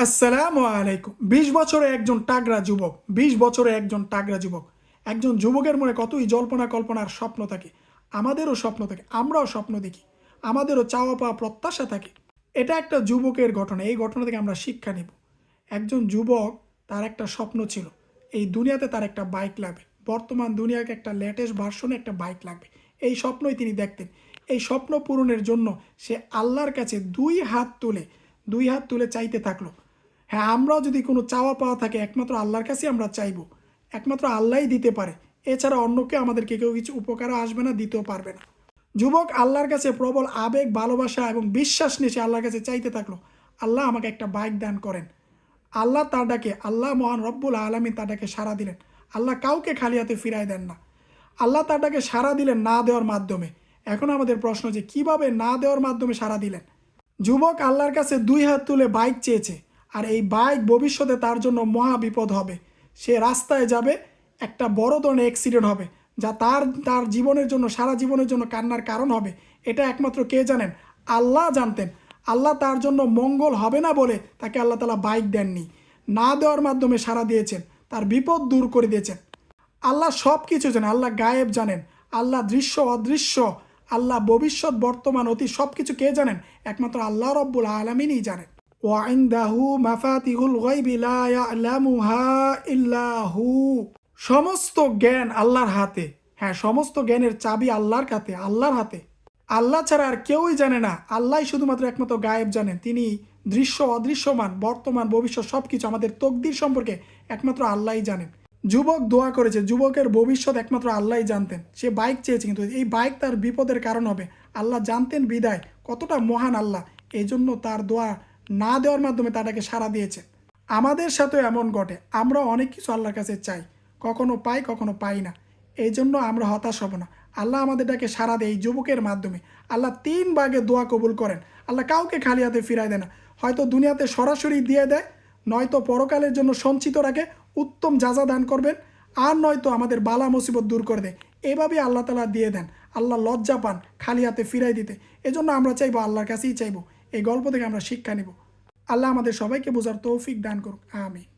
আসসালামু আলাইকুম। ২০ বছরে একজন তাগড়া যুবক, ২০ বছরে একজন তাগড়া যুবক। একজন যুবকের মনে কতই জল্পনা কল্পনার স্বপ্ন থাকে। আমাদেরও স্বপ্ন থাকে, আমরাও স্বপ্ন দেখি। আমাদেরও চাওয়া পাওয়া প্রত্যাশা থাকে। এটা একটা যুবকের ঘটনা। এই ঘটনা থেকে আমরা শিক্ষা নিব। একজন যুবক, তার একটা স্বপ্ন ছিল। এই দুনিয়াতে তার একটা বাইক লাগবে। বর্তমান দুনিয়াকে একটা লেটেস্ট ভার্সনে একটা বাইক লাগবে। এই স্বপ্নই তিনি দেখতেন। এই স্বপ্ন পূরণের জন্য সে আল্লাহর কাছে দুই হাত তুলে চাইতে থাকলো। হ্যাঁ, আমরাও যদি কোনো চাওয়া পাওয়া থাকে একমাত্র আল্লাহর কাছেই আমরা চাইবো। একমাত্র আল্লাহই দিতে পারে। এছাড়া অন্য কেউ আমাদেরকে কেউ কিছু উপকারও আসবে না, দিতেও পারবে না। যুবক আল্লাহর কাছে প্রবল আবেগ, ভালোবাসা এবং বিশ্বাস নিয়ে সে আল্লাহর কাছে চাইতে থাকলো, আল্লাহ আমাকে একটা বাইক দান করেন। আল্লাহ তার ডাকে, আল্লাহ মহান রব্বুল আলামিন তার ডাকে সাড়া দিলেন। আল্লাহ কাউকে খালি হাতে ফিরায় দেন না। আল্লাহ তার ডাকে সাড়া দিলেন না দেওয়ার মাধ্যমে। এখন আমাদের প্রশ্ন যে কিভাবে না দেওয়ার মাধ্যমে সাড়া দিলেন। যুবক আল্লাহর কাছে দুই হাত তুলে বাইক চেয়েছে। আর এই বাইক ভবিষ্যতে তার জন্য মহা বিপদ হবে। সে রাস্তায় যাবে, একটা বড় ধরনের অ্যাক্সিডেন্ট হবে, যা তার তার জীবনের জন্য, সারা জীবনের জন্য কান্নার কারণ হবে। এটা একমাত্র কে জানেন? আল্লাহ জানতেন। আল্লাহ তার জন্য মঙ্গল হবে না বলে তাকে আল্লাহ তাআলা বাইক দেননি, না দেওয়ার মাধ্যমে সাড়া দিয়েছেন, তার বিপদ দূর করে দিয়েছেন। আল্লাহ সব কিছু জানেন, আল্লাহ গায়েব জানেন, আল্লাহ দৃশ্য অদৃশ্য, আল্লাহ ভবিষ্যৎ বর্তমান অতীত সব কিছু কে জানেন? একমাত্র আল্লাহ রব্বুল আলামিনই জানেন। ওয়াইনদাহু মাফাতিহুল গায়বি লা ইয়ালামুহা ইল্লা হু। সমস্ত জ্ঞান আল্লাহর হাতে। হ্যাঁ, সমস্ত জ্ঞানের চাবি আল্লাহর হাতে। আল্লাহ ছাড়া আর কেউই জানে না। আল্লাহই শুধুমাত্র একমাত্র গায়েব জানেন। তিনি দৃশ্য অদৃশ্যমান বর্তমান ভবিষ্যৎ সব কিছু, আমাদের তকদির সম্পর্কে একমাত্র আল্লাহই জানেন। যুবক দোয়া করেছে, যুবকের ভবিষ্যৎ একমাত্র আল্লাহই জানতেন। সে বাইক চেয়েছে, কিন্তু এই বাইক তার বিপদের কারণ হবে। আল্লাহ জানতেন বিদায় কতটা মহান আল্লাহ, এই জন্য তার দোয়া না দেওয়ার মাধ্যমে তাটাকে সাড়া দিয়েছেন। আমাদের সাথেও এমন ঘটে। আমরা অনেক কিছু আল্লাহর কাছে চাই, কখনো পাই কখনো পাই না। এই জন্য আমরা হতাশ হব না। আল্লাহ আমাদেরটাকে সাড়া দেয় এই যুবকের মাধ্যমে। আল্লাহ 3 ভাগে দোয়া কবুল করেন। আল্লাহ কাউকে খালি হাতে ফিরায় দেয় না। হয়তো দুনিয়াতে সরাসরি দিয়ে দেয়, নয়তো পরকালের জন্য সঞ্চিত রাখে, উত্তম যাজা দান করবেন, আর নয়তো আমাদের বালা মুসিবত দূর করে দেয়। এভাবেই আল্লাহ তাআলা দিয়ে দেন। আল্লাহ লজ্জা পান খালি হাতে ফিরাই দিতে। এজন্য আমরা চাইবো, আল্লাহর কাছেই চাইবো। এই গল্প থেকে আমরা শিক্ষা নিব। আল্লাহ আমাদের সবাইকে বোঝার তৌফিক দান করুক। আমিন।